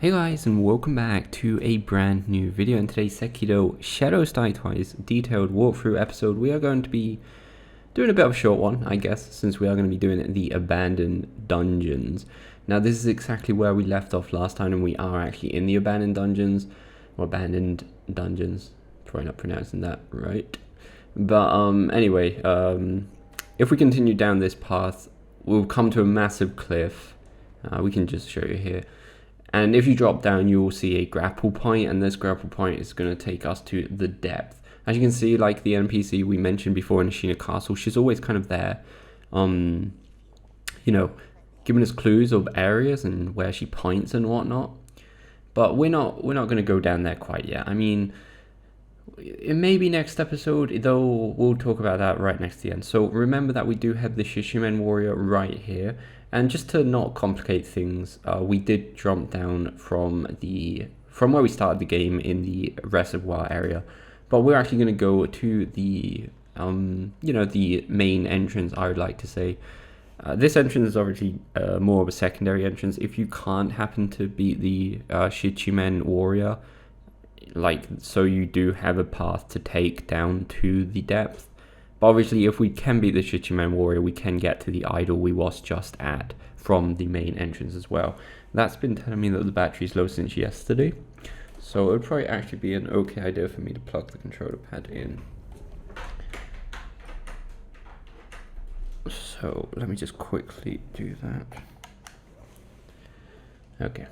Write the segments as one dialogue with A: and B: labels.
A: Hey guys, and welcome back to a brand new video. In today's Sekiro Shadows Die Twice detailed walkthrough episode, we are going to be doing a bit of a short one, I guess, since we are going to be doing the abandoned dungeons. Now this is exactly where we left off last time, and we are actually in the abandoned dungeons, or abandoned dungeons, probably not pronouncing that right. But anyway, if we continue down this path, we'll come to a massive cliff. We can just show you here. And if you drop down, you will see a grapple point, and this grapple point is going to take us to the depth. As you can see, like the NPC we mentioned before in Ashina Castle, she's always kind of there, you know, giving us clues of areas and where she points and whatnot. But we're not going to go down there quite yet. I mean, it may be next episode, though we'll talk about that right next to the end. So remember that we do have the Shichimen Warrior right here. And just to not complicate things, we did jump down from where we started the game in the reservoir area, but we're actually going to go to the the main entrance. I would like to say this entrance is obviously more of a secondary entrance. If you can't happen to beat the Shichimen Warrior, so you do have a path to take down to the depth. But obviously, if we can beat the Shichimen Warrior, we can get to the idol we was just at from the main entrance as well. That's been telling me that the battery's low since yesterday, so it would probably actually be an okay idea for me to plug the controller pad in. So let me just quickly do that. Okay.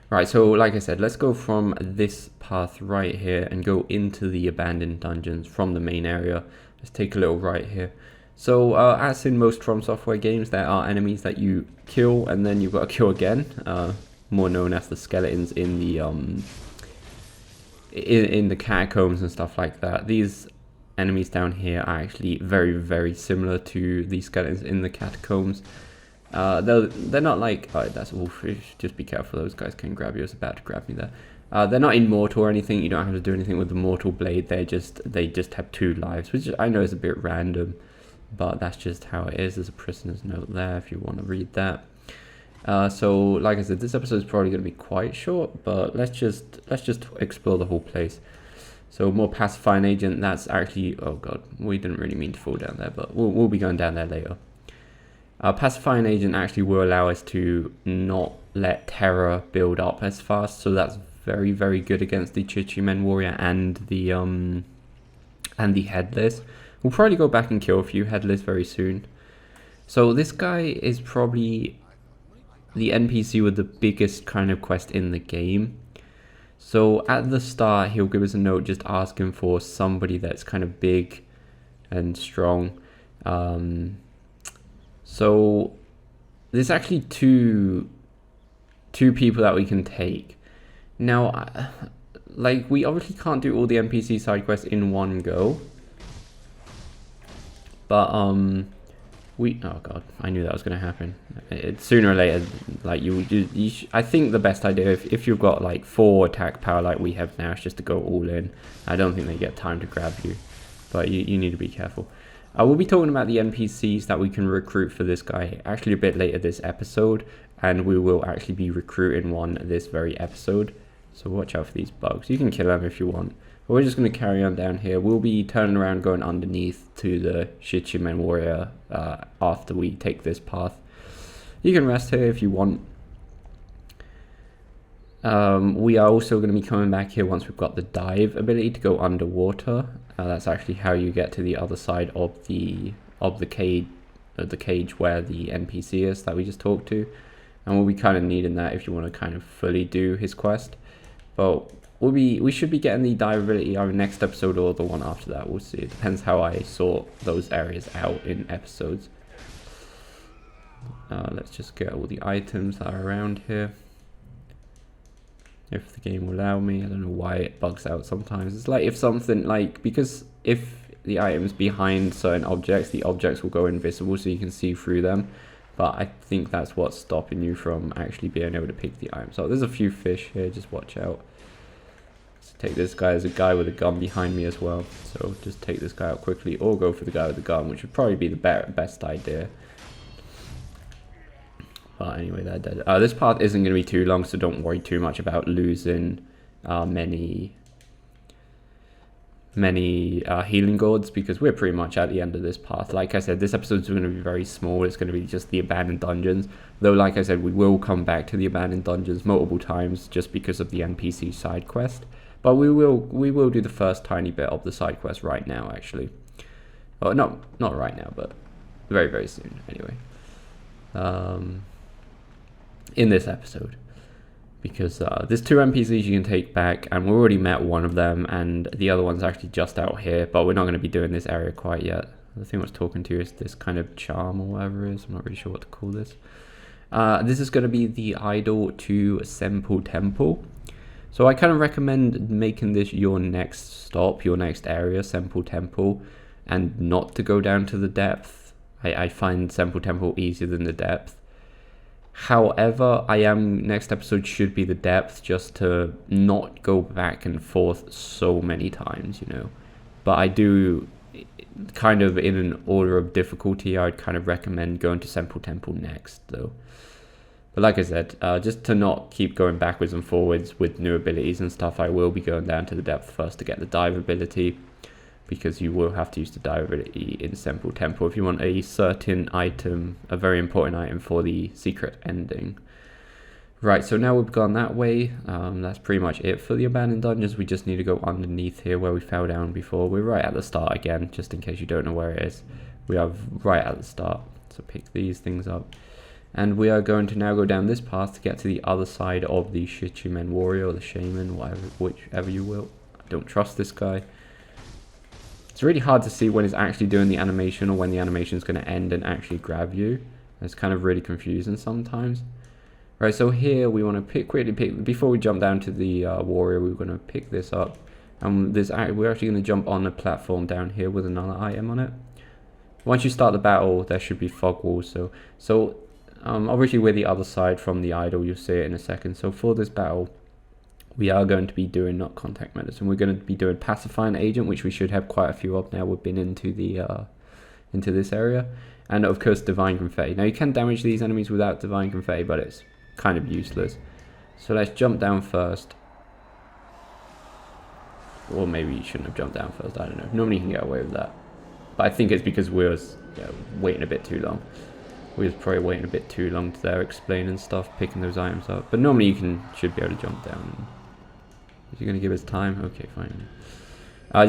A: Right, so like I said, let's go from this path right here and go into the abandoned dungeons from the main area. Let's take a little right here. So as in most From Software games, there are enemies that you kill and then you've got to kill again, more known as the skeletons in the in the catacombs and stuff like that. These enemies down here are actually very, very similar to the skeletons in the catacombs. They're not like, oh, that's wolfish, just be careful, those guys can grab you. It's about to grab me there. They're not immortal or anything. You don't have to do anything with the mortal blade. They just have 2 lives, which I know is a bit random, but that's just how it is. There's a prisoner's note there if you want to read that. So like I said, this episode is probably going to be quite short, but let's just explore the whole place. So more pacifying agent, that's actually, oh god, we didn't really mean to fall down there, but we'll be going down there later. Pacifying agent actually will allow us to not let terror build up as fast, so that's very, very good against the Shichimen Warrior and the Headless. We'll probably go back and kill a few Headless very soon. So this guy is probably the NPC with the biggest kind of quest in the game. So at the start, he'll give us a note just asking for somebody that's kind of big and strong. So there's actually two people that we can take. Now, like, we obviously can't do all the NPC side quests in one go. But, oh god, I knew that was going to happen. Sooner or later, like, I think the best idea, if you've got, like, 4 attack power like we have now, is just to go all in. I don't think they get time to grab you. But you need to be careful. We'll be talking about the NPCs that we can recruit for this guy actually a bit later this episode. And we will actually be recruiting one this very episode. So watch out for these bugs. You can kill them if you want. But we're just going to carry on down here. We'll be turning around going underneath to the Shichimen Warrior after we take this path. You can rest here if you want. We are also going to be coming back here once we've got the dive ability to go underwater. That's actually how you get to the other side of the cage where the NPC is that we just talked to. And we'll be kind of needing that if you want to kind of fully do his quest. But we should be getting the dive ability either next episode or the one after that. We'll see. It depends how I sort those areas out in episodes. Let's just get all the items that are around here. If the game will allow me. I don't know why it bugs out sometimes. It's like if something, like, because if the item's behind certain objects, the objects will go invisible so you can see through them. But I think that's what's stopping you from actually being able to pick the item. So there's a few fish here, just watch out. Let's take this guy. There's a guy with a gun behind me as well. So just take this guy out quickly or go for the guy with the gun, which would probably be the best idea. Anyway, they're dead. This path isn't going to be too long, so don't worry too much about losing many healing gourds, because we're pretty much at the end of this path. Like I said, this episode's going to be very small. It's going to be just the abandoned dungeons, though like I said, we will come back to the abandoned dungeons multiple times just because of the NPC side quest. But we will do the first tiny bit of the side quest right now, actually. Well, not right now, but very, very soon anyway. In this episode, because there's 2 NPCs you can take back, and we already met one of them, and the other one's actually just out here, but we're not going to be doing this area quite yet. The thing I was talking to is this kind of charm or whatever it is. I'm not really sure what to call this. This is going to be the idol to Senpu Temple. So I kind of recommend making this your next stop, your next area, Senpu Temple, and not to go down to the depth. I find Senpu Temple easier than the depth. However, next episode should be the depth, just to not go back and forth so many times, you know. But I do, kind of in an order of difficulty, I'd kind of recommend going to Senpu Temple next, though. But like I said, just to not keep going backwards and forwards with new abilities and stuff, I will be going down to the depth first to get the dive ability, because you will have to use the dive ability in Senpu Temple if you want a certain item, a very important item for the secret ending. Right, so now we've gone that way. That's pretty much it for the abandoned dungeons. We just need to go underneath here where we fell down before. We're right at the start again, just in case you don't know where it is. We are right at the start, so pick these things up. And we are going to now go down this path to get to the other side of the Shichimen Warrior, or the Shaman, whichever you will. I don't trust this guy. It's really hard to see when he's actually doing the animation or when the animation is going to end and actually grab you. It's kind of really confusing sometimes. Right, so here we want to quickly pick, before we jump down to the warrior, we're going to pick this up. And we're actually going to jump on a platform down here with another item on it. Once you start the battle, there should be fog walls. So obviously we're the other side from the idol, you'll see it in a second. So for this battle, we are going to be doing not contact medicine. We're going to be doing pacifying agent, which we should have quite a few of now we've been into this area, and of course divine confetti. Now you can damage these enemies without divine confetti, but it's kind of useless. So let's jump down first, or maybe you shouldn't have jumped down first. I don't know. Normally you can get away with that, but I think it's because we was waiting a bit too long. We was probably waiting a bit too long there, explaining stuff, picking those items up. But normally you should be able to jump down. Is he going to give us time? Okay, fine.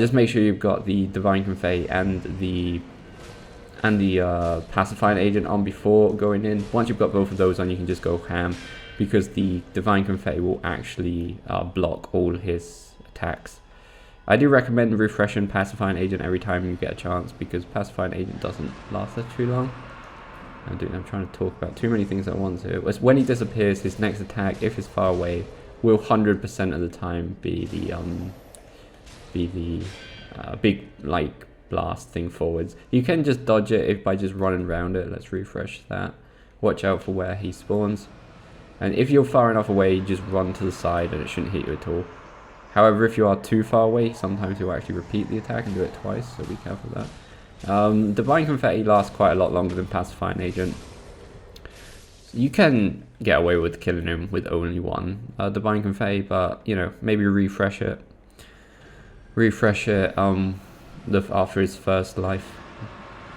A: Just make sure you've got the divine confetti and the pacifying agent on before going in. Once you've got both of those on, you can just go ham, because the divine confetti will actually block all his attacks. I do recommend refreshing pacifying agent every time you get a chance, because pacifying agent doesn't last that too long. I'm trying to talk about too many things at once here. When he disappears, his next attack, if it's far away, will 100% of the time be the big like blast thing forwards. You can just dodge it by just running around it. Let's refresh that. Watch out for where he spawns. And if you're far enough away, you just run to the side and it shouldn't hit you at all. However, if you are too far away, sometimes you'll actually repeat the attack and do it twice, so be careful of that. Divine confetti lasts quite a lot longer than pacifying agent. You can get away with killing him with only one divine confetti, but you know, maybe refresh it after his first life.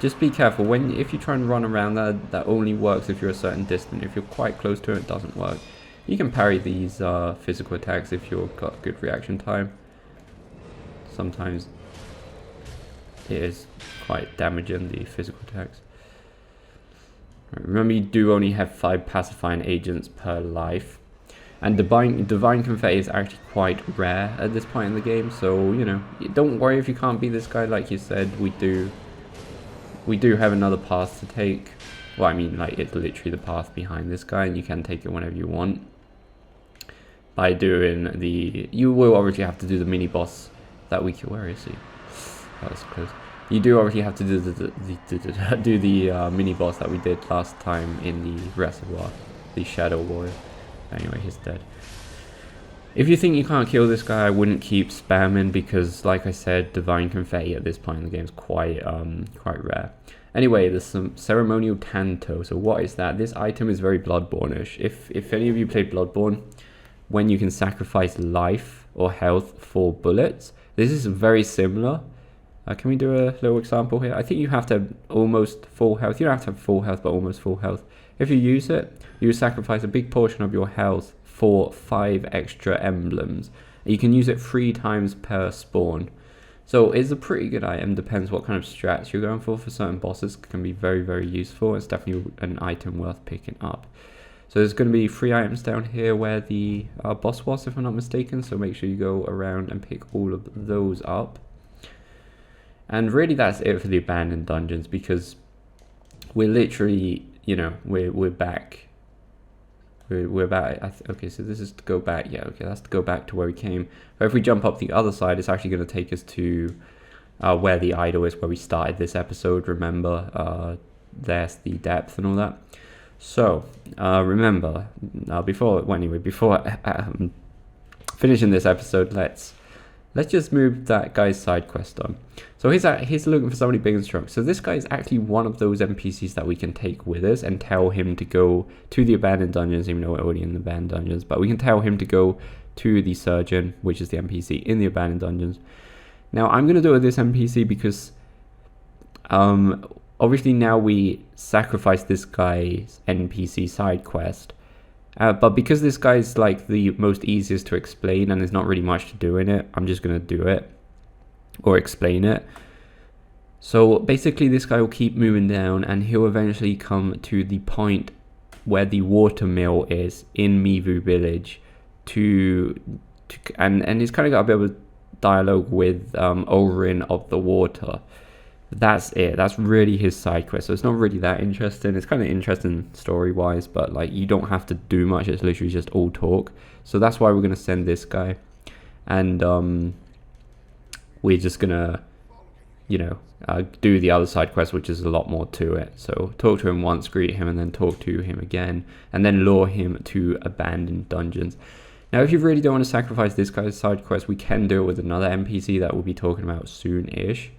A: Just be careful if you try and run around that only works if you're a certain distance. If you're quite close to it, it doesn't work. You can parry these physical attacks if you've got good reaction time. Sometimes it is quite damaging, the physical attacks. Remember, you do only have 5 pacifying agents per life, and divine confetti is actually quite rare at this point in the game. So you know, don't worry if you can't beat this guy. Like you said, we do have another path to take. Well, I mean, like, it's literally the path behind this guy, and you can take it whenever you want. By doing you will obviously have to do the mini boss that we where is he? That was close. You do obviously have to do the mini boss that we did last time in the reservoir, the Shadow Warrior. Anyway, he's dead. If you think you can't kill this guy, I wouldn't keep spamming, because like I said, divine confetti at this point in the game is quite rare. Anyway, there's some ceremonial tanto. So what is that? This item is very Bloodborne-ish. If any of you played Bloodborne, when you can sacrifice life or health for bullets, this is very similar. Can we do a little example here? I think you have to have almost full health. You don't have to have full health, but almost full health. If you use it, you sacrifice a big portion of your health for 5 extra emblems. You can use it 3 times per spawn. So it's a pretty good item, depends what kind of strats you're going for. For certain bosses, it can be very, very useful. It's definitely an item worth picking up. So there's going to be 3 items down here where the boss was, if I'm not mistaken. So make sure you go around and pick all of those up. And really that's it for the abandoned dungeons, because we're literally, you know, we're back. We're back. Okay, so this is to go back. Yeah, okay, that's to go back to where we came. But if we jump up the other side, it's actually going to take us to where the idol is, where we started this episode. Remember, there's the depth and all that. So remember, before finishing this episode, let's just move that guy's side quest on. So he's looking for somebody big and strong. So this guy is actually one of those NPCs that we can take with us and tell him to go to the abandoned dungeons, even though we're already in the abandoned dungeons. But we can tell him to go to the surgeon, which is the NPC in the abandoned dungeons. Now I'm going to do it with this NPC because obviously now we sacrifice this guy's NPC side quest. But because this guy's like the most easiest to explain and there's not really much to do in it, I'm just going to do it or explain it. So basically this guy will keep moving down and he'll eventually come to the point where the water mill is in Mivu village and he's kind of got a bit of a dialogue with Orin of the Water. That's it. That's really his side quest. So it's not really that interesting. It's kind of interesting story wise, but like you don't have to do much. It's literally just all talk. So that's why we're gonna send this guy, and we're just gonna, you know, do the other side quest, which is a lot more to it. So talk to him once, greet him, and then talk to him again, and then lure him to abandoned dungeons. Now, if you really don't want to sacrifice this guy's side quest, we can do it with another NPC that we'll be talking about soon-ish.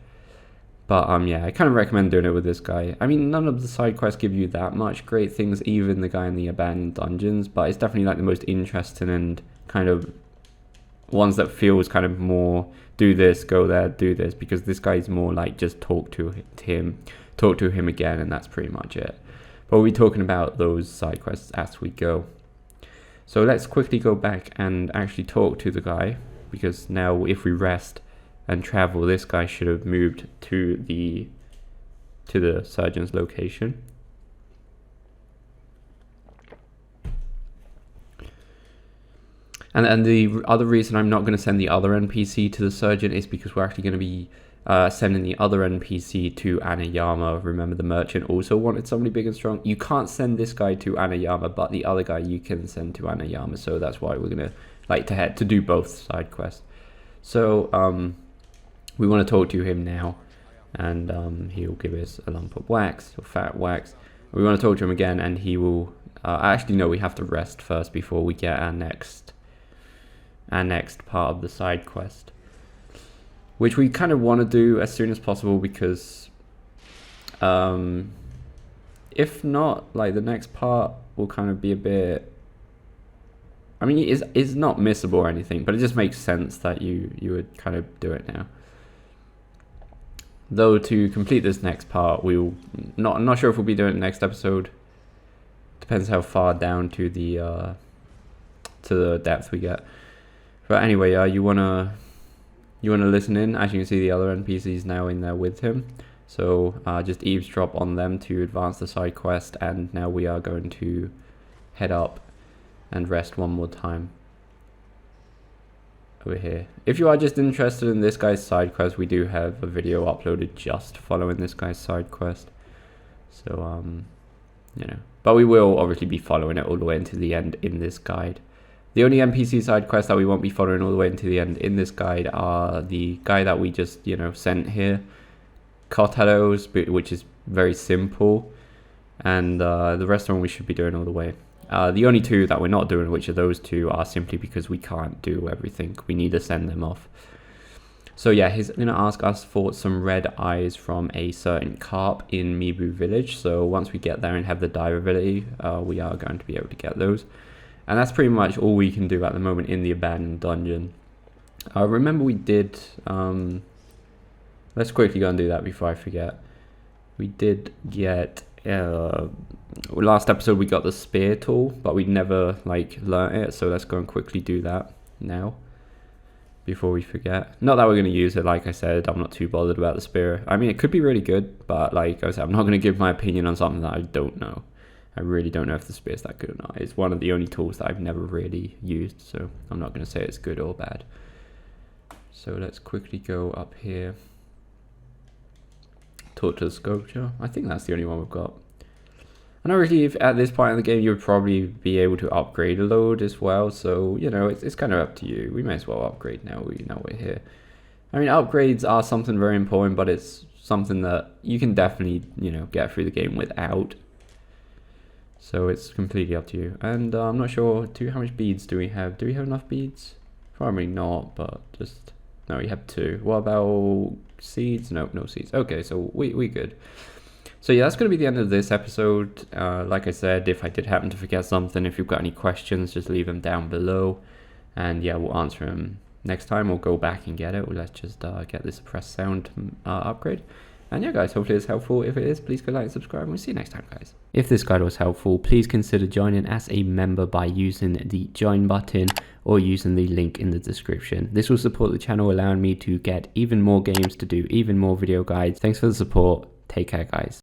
A: But yeah, I kind of recommend doing it with this guy. I mean, none of the side quests give you that much great things, even the guy in the abandoned dungeons, but it's definitely like the most interesting and kind of ones that feels kind of more do this, go there, do this, because this guy's more like just talk to him again, and that's pretty much it. But we'll be talking about those side quests as we go. So let's quickly go back and actually talk to the guy, because now if we rest and travel, this guy should have moved to the surgeon's location. And the other reason I'm not going to send the other NPC to the surgeon is because we're actually going to be sending the other NPC to Anayama. Remember, the merchant also wanted somebody big and strong. You can't send this guy to Anayama, but the other guy you can send to Anayama. So that's why we're going to like to do both side quests. So we want to talk to him now, and he'll give us a lump of wax or fat wax. We want to talk to him again, and he will actually no, we have to rest first before we get our next part of the side quest, which we kind of want to do as soon as possible, because if not, like the next part will kind of be a bit, I mean, it's not missable or anything, but it just makes sense that you would kind of do it now. Though to complete this next part, I'm not sure if we'll be doing it next episode. Depends how far down to the depth we get. But anyway, you wanna listen in. As you can see, the other NPCs now in there with him. So just eavesdrop on them to advance the side quest, and now we are going to head up and rest one more time over here. If you are just interested in this guy's side quest, we do have a video uploaded just following this guy's side quest. So you know, but we will obviously be following it all the way into the end in this guide. The only NPC side quests that we won't be following all the way into the end in this guide are the guy that we just, you know, sent here, Cartelos, which is very simple, and the rest of them we should be doing all the way. The only two that we're not doing, which are those two, are simply because we can't do everything. We need to send them off. So yeah, he's going to ask us for some red eyes from a certain carp in Mibu village. So once we get there and have the dive ability, we are going to be able to get those. And that's pretty much all we can do at the moment in the abandoned dungeon. Remember we did, let's quickly go and do that before I forget. We did get, last episode we got the spear tool, but we never like learnt it. So let's go and quickly do that now, before we forget. Not that we're going to use it, like I said, I'm not too bothered about the spear. I mean, it could be really good, but like I said, I'm not going to give my opinion on something that I don't know. I really don't know if the spear's that good or not. It's one of the only tools that I've never really used, so I'm not going to say it's good or bad. So let's quickly go up here. Talk to the sculpture. I think that's the only one we've got. And obviously, if at this point in the game, you would probably be able to upgrade a load as well. So, you know, it's kind of up to you. We may as well upgrade now we're here. I mean, upgrades are something very important, but it's something that you can definitely, you know, get through the game without. So it's completely up to you. And I'm not sure, how much beads do we have? Do we have enough beads? Probably not, but just... No, we have 2. What about seeds? Nope, no seeds. Okay, so we good. So yeah, that's going to be the end of this episode. Like I said, if I did happen to forget something, if you've got any questions, just leave them down below. And yeah, we'll answer them next time. We'll go back and get it. Let's just get this suppressed sound upgrade. And yeah, guys, hopefully it's helpful. If it is, please go like and subscribe, and we'll see you next time, guys. If this guide was helpful, please consider joining as a member by using the join button or using the link in the description. This will support the channel, allowing me to get even more games, to do even more video guides. Thanks for the support. Take care, guys.